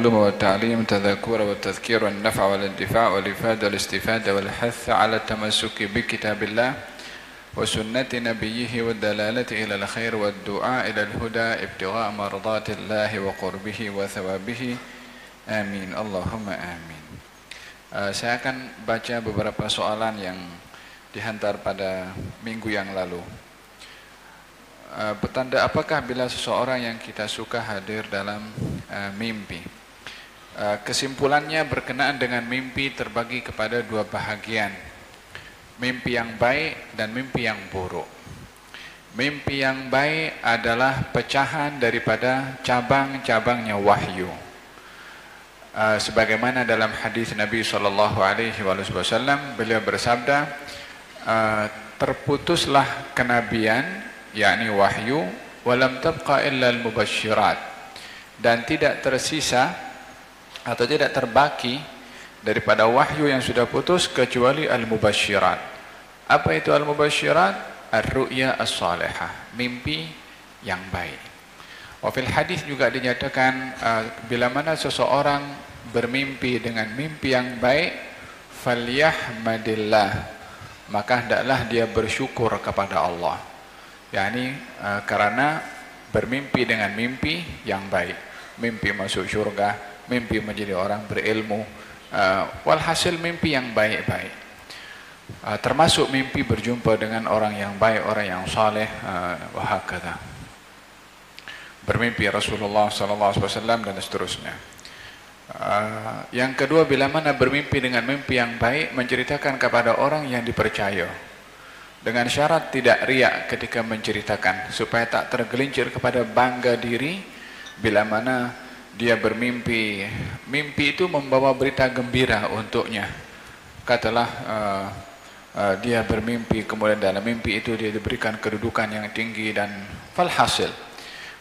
التعلم والتعليم التذكر والتذكير والنفع والانتفاع والإفادة والاستفادة والحث على التمسك بكتاب الله وسنة نبيه والدلالة إلى الخير والدعاء إلى الهدى ابتغاء مرضات الله وقربه وثوابه آمين اللهم آمين. Saya akan baca beberapa soalan yang dihantar pada minggu yang lalu. Petanda apakah bila seseorang yang kita suka hadir dalam mimpi? Kesimpulannya berkenaan dengan mimpi terbagi kepada dua bahagian. Mimpi yang baik dan mimpi yang buruk. Mimpi yang baik adalah pecahan daripada cabang-cabangnya wahyu. Sebagaimana dalam hadis Nabi SAW, beliau bersabda, terputuslah kenabian, yakni wahyu, walam tabqa illa al-mubasyirat, dan tidak tersisa atau tidak terbaki daripada wahyu yang sudah putus kecuali al-mubasyirat. Apa itu al-mubasyirat? Ar-ru'ya as-salihah, mimpi yang baik. Wafil hadis juga dinyatakan bila mana seseorang bermimpi dengan mimpi yang baik, falyahmadillah, maka hendaklah dia bersyukur kepada Allah. yakni karena bermimpi dengan mimpi yang baik, mimpi masuk syurga, mimpi menjadi orang berilmu, walhasil mimpi yang baik-baik, termasuk mimpi berjumpa dengan orang yang baik, orang yang saleh, wahakadha. Bermimpi Rasulullah SAW dan seterusnya. Yang kedua, bila mana bermimpi dengan mimpi yang baik, menceritakan kepada orang yang dipercaya, dengan syarat tidak riak ketika menceritakan, supaya tak tergelincir kepada bangga diri bila mana dia bermimpi. Mimpi itu membawa berita gembira untuknya. Katalah dia bermimpi, kemudian dalam mimpi itu dia diberikan kedudukan yang tinggi, dan falhasil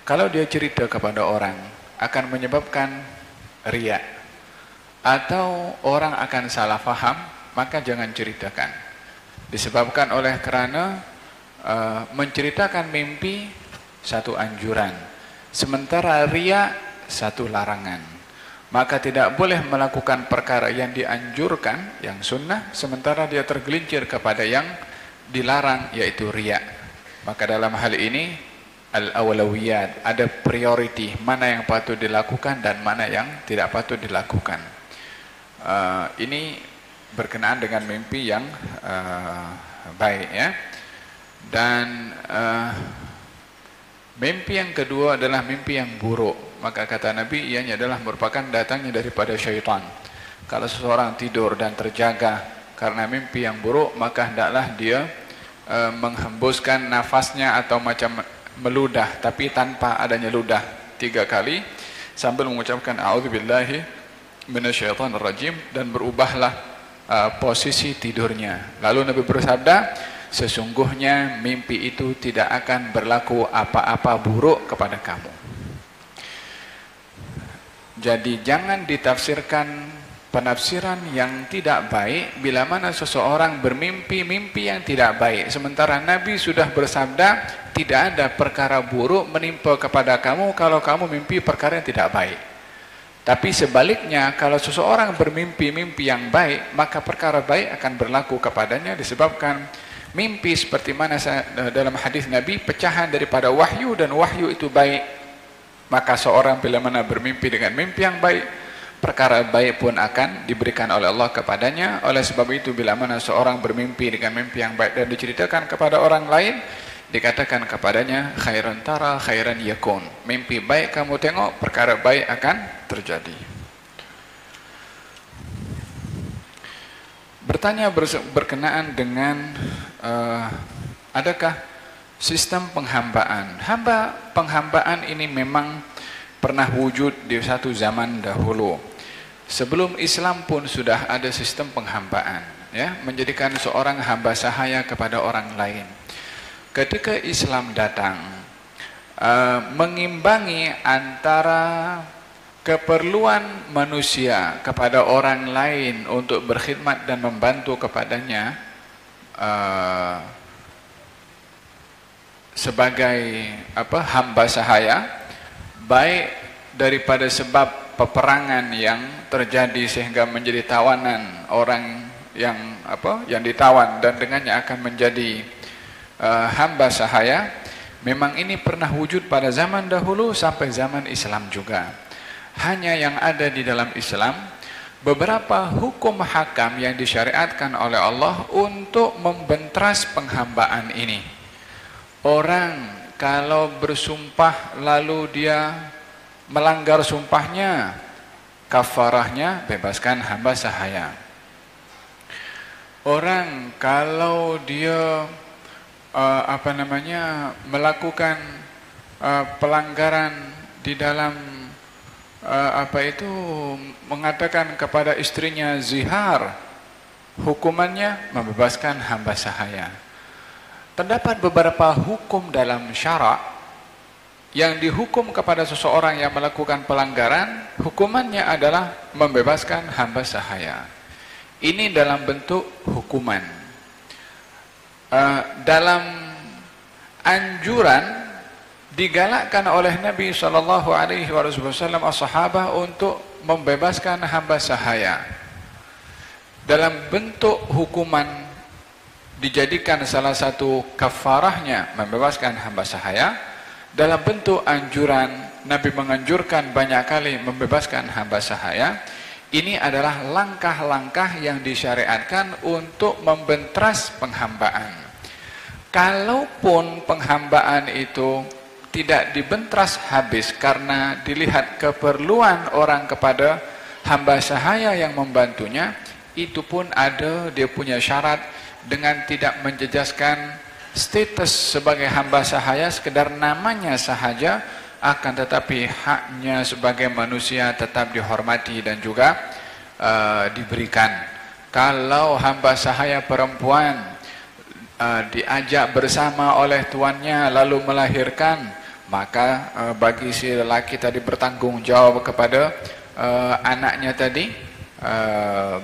kalau dia cerita kepada orang akan menyebabkan riak atau orang akan salah faham, maka jangan ceritakan. Disebabkan oleh kerana menceritakan mimpi satu anjuran, sementara riak satu larangan. Maka tidak boleh melakukan perkara yang dianjurkan, yang sunnah, sementara dia tergelincir kepada yang dilarang, yaitu riak. Maka dalam hal ini al-awlawiyat, ada priority, mana yang patut dilakukan dan mana yang tidak patut dilakukan. Ini berkenaan dengan mimpi yang baik, ya. Dan mimpi yang kedua adalah mimpi yang buruk. Maka kata Nabi, ianya adalah merupakan datangnya daripada syaitan. Kalau seseorang tidur dan terjaga karena mimpi yang buruk, maka hendaklah dia menghembuskan nafasnya atau macam meludah, tapi tanpa adanya ludah 3 kali sambil mengucapkan a'udzubillahi minasyaitonirrajim, dan berubahlah posisi tidurnya. Lalu Nabi bersabda, sesungguhnya mimpi itu tidak akan berlaku apa-apa buruk kepada kamu. Jadi jangan ditafsirkan penafsiran yang tidak baik bila mana seseorang bermimpi mimpi yang tidak baik, sementara Nabi sudah bersabda tidak ada perkara buruk menimpa kepada kamu kalau kamu mimpi perkara yang tidak baik. Tapi sebaliknya, kalau seseorang bermimpi mimpi yang baik, maka perkara baik akan berlaku kepadanya, disebabkan mimpi seperti mana dalam hadis Nabi, pecahan daripada wahyu, dan wahyu itu baik. Maka seorang bila mana bermimpi dengan mimpi yang baik, perkara baik pun akan diberikan oleh Allah kepadanya. Oleh sebab itu, bila mana seorang bermimpi dengan mimpi yang baik dan diceritakan kepada orang lain, dikatakan kepadanya, khairan tara khairan yakun, mimpi baik kamu tengok, perkara baik akan terjadi. Bertanya berkenaan dengan adakah sistem penghambaan? Penghambaan ini memang pernah wujud di satu zaman dahulu. Sebelum Islam pun sudah ada sistem penghambaan, ya, menjadikan seorang hamba sahaya kepada orang lain. Ketika Islam datang, mengimbangi antara keperluan manusia kepada orang lain untuk berkhidmat dan membantu kepadanya sebagai hamba sahaya, baik daripada sebab peperangan yang terjadi sehingga menjadi tawanan orang yang ditawan dan dengannya akan menjadi hamba sahaya, memang ini pernah wujud pada zaman dahulu sampai zaman Islam juga. Hanya yang ada di dalam Islam beberapa hukum hakam yang disyariatkan oleh Allah untuk membentras penghambaan ini. Orang kalau bersumpah lalu dia melanggar sumpahnya, kafarahnya bebaskan hamba sahaya. Orang kalau dia melakukan pelanggaran di dalam mengatakan kepada istrinya zihar, hukumannya membebaskan hamba sahaya. Terdapat beberapa hukum dalam syarak yang dihukum kepada seseorang yang melakukan pelanggaran, hukumannya adalah membebaskan hamba sahaya. Ini dalam bentuk hukuman. Dalam anjuran digalakkan oleh Nabi SAW as-sahabah untuk membebaskan hamba sahaya. Dalam bentuk hukuman dijadikan salah satu kafarahnya membebaskan hamba sahaya. Dalam bentuk anjuran Nabi menganjurkan banyak kali membebaskan hamba sahaya. Ini adalah langkah-langkah yang disyariatkan untuk membentras penghambaan. Kalaupun penghambaan itu tidak dibentras habis karena dilihat keperluan orang kepada hamba sahaya yang membantunya, itu pun ada dia punya syarat dengan tidak menjejaskan status sebagai hamba sahaya, sekedar namanya sahaja, akan tetapi haknya sebagai manusia tetap dihormati dan juga diberikan. Kalau hamba sahaya perempuan diajak bersama oleh tuannya lalu melahirkan, maka bagi si lelaki tadi bertanggung jawab kepada anaknya tadi.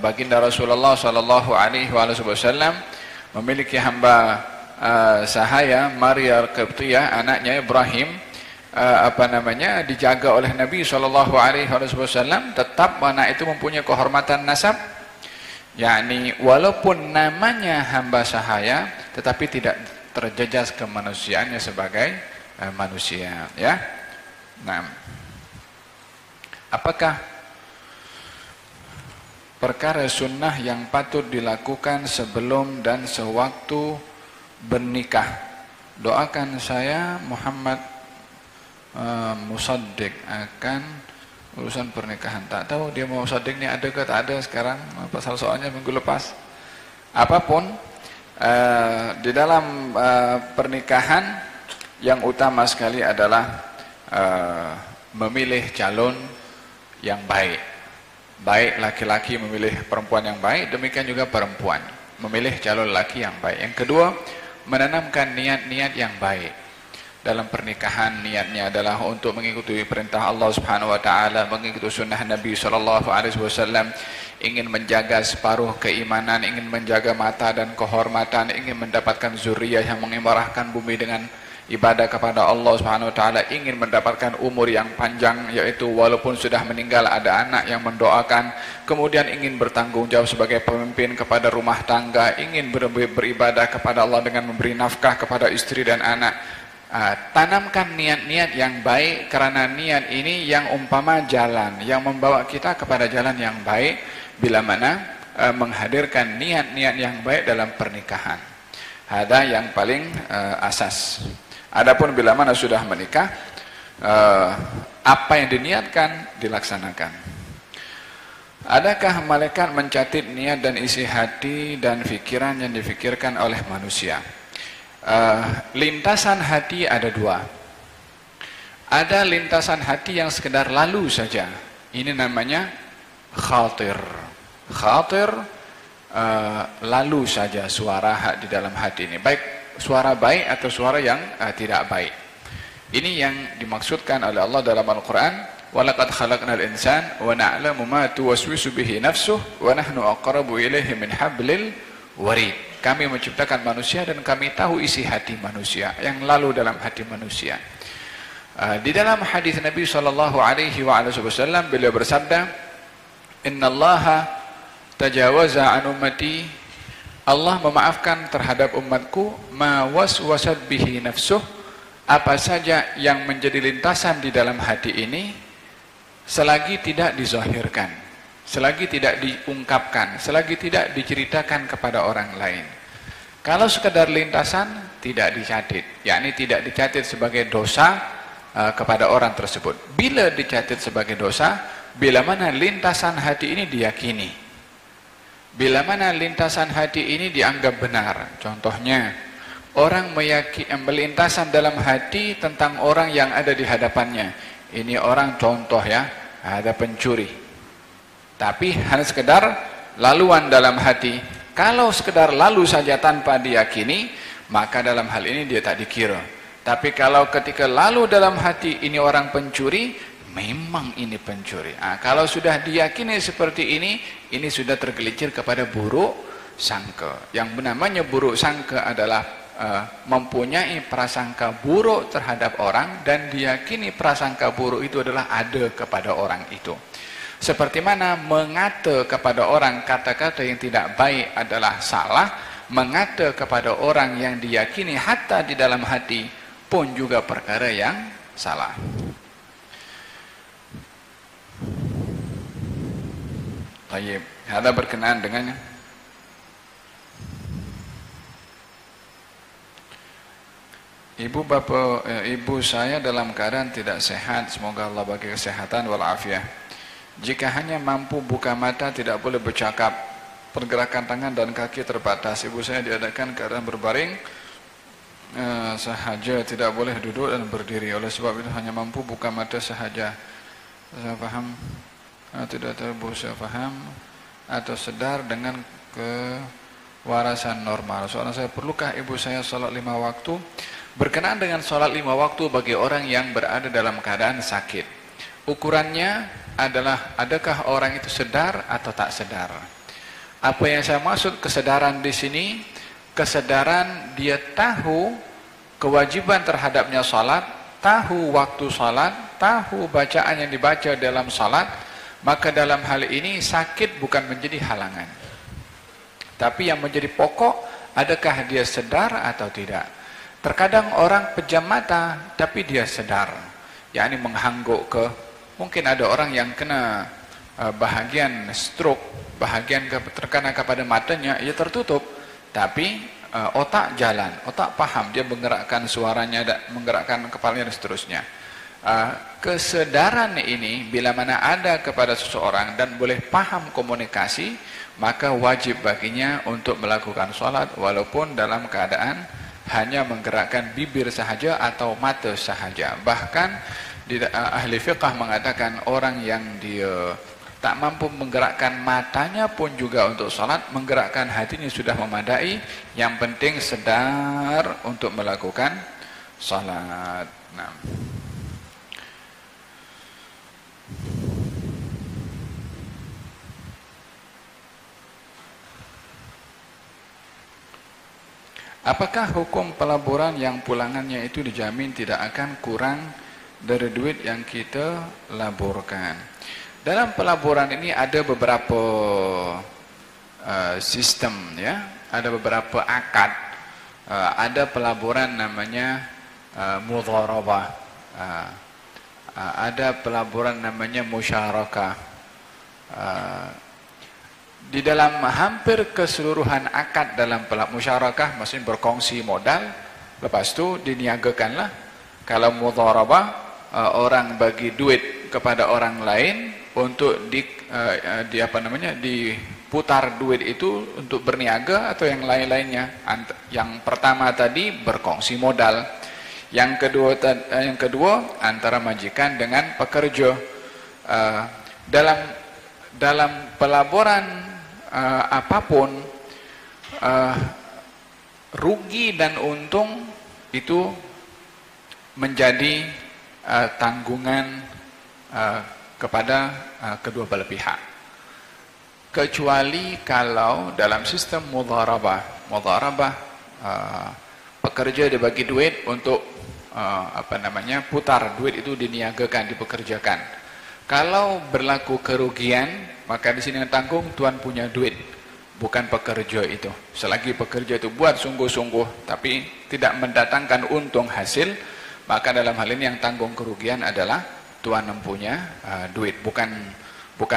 Baginda Rasulullah SAW memiliki hamba sahaya Maria Al-Qibtiyah, anaknya Ibrahim, dijaga oleh Nabi SAW. Tetap anak itu mempunyai kehormatan nasab, yakni walaupun namanya hamba sahaya tetapi tidak terjejas kemanusiaannya sebagai manusia, ya. Nah, apakah perkara sunnah yang patut dilakukan sebelum dan sewaktu bernikah? Doakan saya Muhammad Musaddiq akan urusan pernikahan. Tak tahu dia mau Musaddiq ini ada ke tak ada sekarang, pasal soalnya minggu lepas. Apapun di dalam pernikahan yang utama sekali adalah memilih calon yang baik. Baik laki-laki memilih perempuan yang baik, demikian juga perempuan memilih calon laki yang baik. Yang kedua, menanamkan niat-niat yang baik. Dalam pernikahan niatnya adalah untuk mengikuti perintah Allah Subhanahu wa taala, mengikuti sunnah Nabi SAW, ingin menjaga separuh keimanan, ingin menjaga mata dan kehormatan, ingin mendapatkan zuriyah yang mengimarahkan bumi dengan ibadah kepada Allah Subhanahu wa taala, ingin mendapatkan umur yang panjang, yaitu walaupun sudah meninggal ada anak yang mendoakan, kemudian ingin bertanggung jawab sebagai pemimpin kepada rumah tangga, ingin beribadah kepada Allah dengan memberi nafkah kepada istri dan anak. Tanamkan niat-niat yang baik, karena niat ini yang umpama jalan yang membawa kita kepada jalan yang baik bila mana menghadirkan niat-niat yang baik dalam pernikahan. Ada yang paling asas. Adapun bila mana sudah menikah, apa yang diniatkan dilaksanakan. Adakah malaikat mencatat niat dan isi hati dan fikiran yang difikirkan oleh manusia? Lintasan hati ada dua. Ada lintasan hati yang sekedar lalu saja. Ini namanya khatir. Khatir lalu saja suara di dalam hati ini, baik suara baik atau suara yang tidak baik. Ini yang dimaksudkan oleh Allah dalam Al-Quran. Walaqad khalaqnal insan wa na'lamu ma tuwaswisu bihi nafsuh wa nahnu aqrabu ilaihi min hablil warid. Kami menciptakan manusia dan kami tahu isi hati manusia, yang lalu dalam hati manusia. Di dalam hadis Nabi sallallahu alaihi wasallam beliau bersabda, "Innallaha tajawaza an ummati." Allah memaafkan terhadap umatku ma waswasat bihi nafsuh, apa saja yang menjadi lintasan di dalam hati ini selagi tidak dizahirkan, selagi tidak diungkapkan, selagi tidak diceritakan kepada orang lain. Kalau sekedar lintasan tidak dicatat, yakni tidak dicatat sebagai dosa kepada orang tersebut. Bila dicatat sebagai dosa, bila mana lintasan hati ini diyakini, bila mana lintasan hati ini dianggap benar. Contohnya, orang melintasan dalam hati tentang orang yang ada di hadapannya. Ini orang contoh ya, ada pencuri. Tapi hanya sekedar laluan dalam hati. Kalau sekedar lalu saja tanpa diyakini, maka dalam hal ini dia tak dikira. Tapi kalau ketika lalu dalam hati ini orang pencuri, memang ini pencuri. Kalau sudah diyakini seperti ini sudah tergelincir kepada buruk sangka. Yang namanya buruk sangka adalah mempunyai prasangka buruk terhadap orang dan diyakini prasangka buruk itu adalah ada kepada orang itu. Seperti mana mengata kepada orang kata-kata yang tidak baik adalah salah, mengata kepada orang yang diyakini hatta di dalam hati pun juga perkara yang salah. Baik, ada berkenaan dengannya. Ibu saya dalam keadaan tidak sehat, semoga Allah bagi kesehatan walafiat. Jika hanya mampu buka mata, tidak boleh bercakap, pergerakan tangan dan kaki terbatas. Ibu saya diadakan keadaan berbaring sahaja, tidak boleh duduk dan berdiri. Oleh sebab itu hanya mampu buka mata sahaja. Saya faham, tidak terbuka faham atau sedar dengan kewarasan normal. Soalan saya, perlukah ibu saya salat 5 waktu? Berkenaan dengan salat 5 waktu bagi orang yang berada dalam keadaan sakit, ukurannya adalah adakah orang itu sedar atau tak sedar. Apa yang saya maksud kesadaran di sini, kesadaran dia tahu kewajiban terhadapnya salat, tahu waktu salat, tahu bacaan yang dibaca dalam salat, maka dalam hal ini sakit bukan menjadi halangan. Tapi yang menjadi pokok, adakah dia sedar atau tidak. Terkadang orang pejam mata tapi dia sedar, yakni menghangguk ke, mungkin ada orang yang kena bahagian stroke, bahagian terkena kepada matanya, ia tertutup, tapi otak jalan, otak paham, dia menggerakkan suaranya, menggerakkan kepalanya dan seterusnya. Kesedaran ini bila mana ada kepada seseorang dan boleh paham komunikasi, maka wajib baginya untuk melakukan sholat walaupun dalam keadaan hanya menggerakkan bibir sahaja atau mata sahaja. Bahkan ahli fiqh mengatakan orang yang dia tak mampu menggerakkan matanya pun juga untuk salat, menggerakkan hatinya sudah memadai. Yang penting sedar untuk melakukan salat. Nah, apakah hukum pelaburan yang pulangannya itu dijamin tidak akan kurang dari duit yang kita laburkan? Dalam pelaburan ini ada beberapa sistem ya, ada beberapa akad. Ada pelaburan namanya mudharabah, ada pelaburan namanya musyarakah. Di dalam hampir keseluruhan akad dalam musyarakah, maksudnya berkongsi modal, lepas itu diniagakanlah. Kalau mudharabah, orang bagi duit kepada orang lain untuk diputar duit itu untuk berniaga atau yang lain-lainnya. Yang pertama tadi berkongsi modal, yang kedua antara majikan dengan pekerja. Dalam pelaburan apapun, rugi dan untung itu menjadi tanggungan kepada kedua belah pihak, kecuali kalau dalam sistem mudharabah, pekerja dibagi duit untuk putar, duit itu diniagakan, dipekerjakan. Kalau berlaku kerugian, maka di sini yang tanggung tuan punya duit, bukan pekerja itu. Selagi pekerja itu buat sungguh-sungguh tapi tidak mendatangkan untung hasil, maka dalam hal ini yang tanggung kerugian adalah tuan yang punya duit, bukan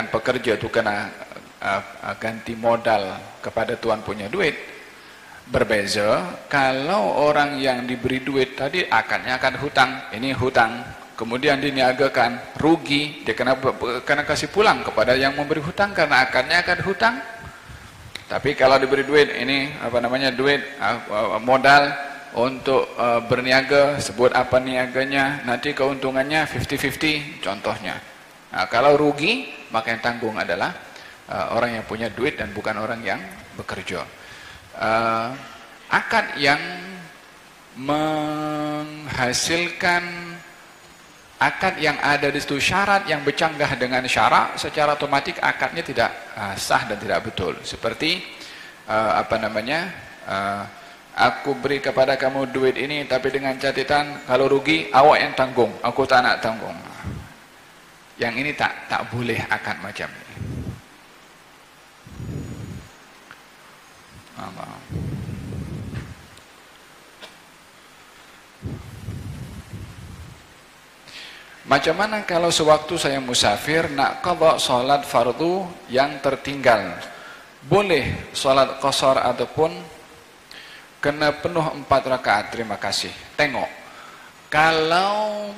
pekerja itu kena ganti modal kepada tuan punya duit. Berbeza kalau orang yang diberi duit tadi akadnya akan hutang, ini hutang, kemudian diniagakan, rugi, dia kena kasih pulang kepada yang memberi hutang karena akadnya akan hutang. Tapi kalau diberi duit, ini duit modal untuk berniaga, sebut apa niaganya, nanti keuntungannya 50-50 contohnya. Nah, kalau rugi, maka yang tanggung adalah orang yang punya duit dan bukan orang yang bekerja. Akad yang menghasilkan akad yang ada di situ syarat yang bercanggah dengan syarak, secara otomatis akadnya tidak sah dan tidak betul. Seperti aku beri kepada kamu duit ini tapi dengan catatan kalau rugi awak yang tanggung, aku tak nak tanggung. Yang ini tak boleh akad macam ini. Macam mana kalau sewaktu saya musafir nak qadha salat fardu yang tertinggal? Boleh salat qasar ataupun kena penuh 4 rakaat? Terima kasih. Tengok. Kalau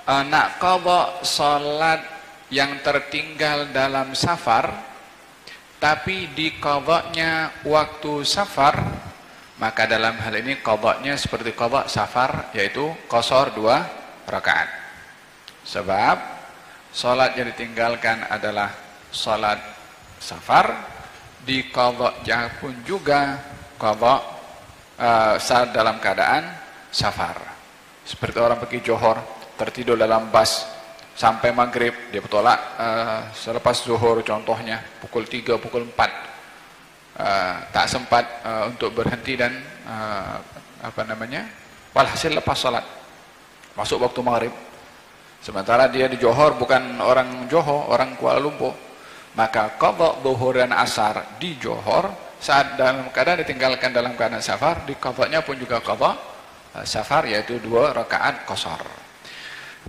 nak qadha salat yang tertinggal dalam safar tapi diqadhanya waktu safar, maka dalam hal ini qadhanya seperti qadha safar, yaitu qasar 2 rakaat. Sebab salat yang ditinggalkan adalah salat safar, diqadha pun juga qadha saat dalam keadaan safar. Seperti orang pergi Johor, tertidur dalam bas sampai maghrib, dia bertolak selepas zuhur contohnya, pukul 3, pukul 4, tak sempat untuk berhenti dan walhasil lepas salat, masuk waktu maghrib. Sementara dia di Johor, bukan orang Johor, orang Kuala Lumpur, maka qadha zuhur dan asar di Johor saat dalam keadaan ditinggalkan dalam keadaan safar, diqadhanya pun juga qadha safar, yaitu 2 rakaat qasar.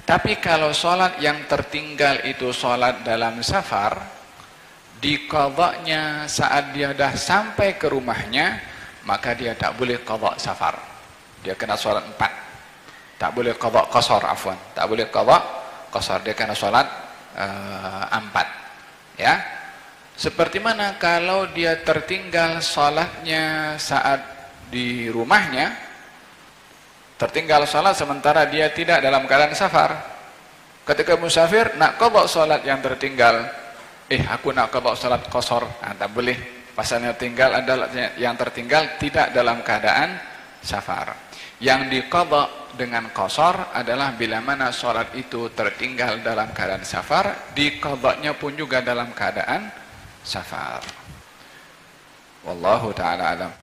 Tapi kalau salat yang tertinggal itu salat dalam safar, diqadhanya saat dia dah sampai ke rumahnya, maka dia tak boleh qadha safar, dia kena salat 4. Tak boleh qadha qasar, afwan. Tak boleh qadha qasar, dia kena salat 4. Ya. Seperti mana kalau dia tertinggal salatnya saat di rumahnya, tertinggal salat sementara dia tidak dalam keadaan safar. Ketika musafir nak qadha salat yang tertinggal, aku nak qadha salat qasar, tak boleh. Pasalnya tinggal adalah yang tertinggal tidak dalam keadaan safar. Yang diqadha dengan qasar adalah bila mana salat itu tertinggal dalam keadaan safar, diqadhanya pun juga dalam keadaan safar. Wallahu ta'ala alam.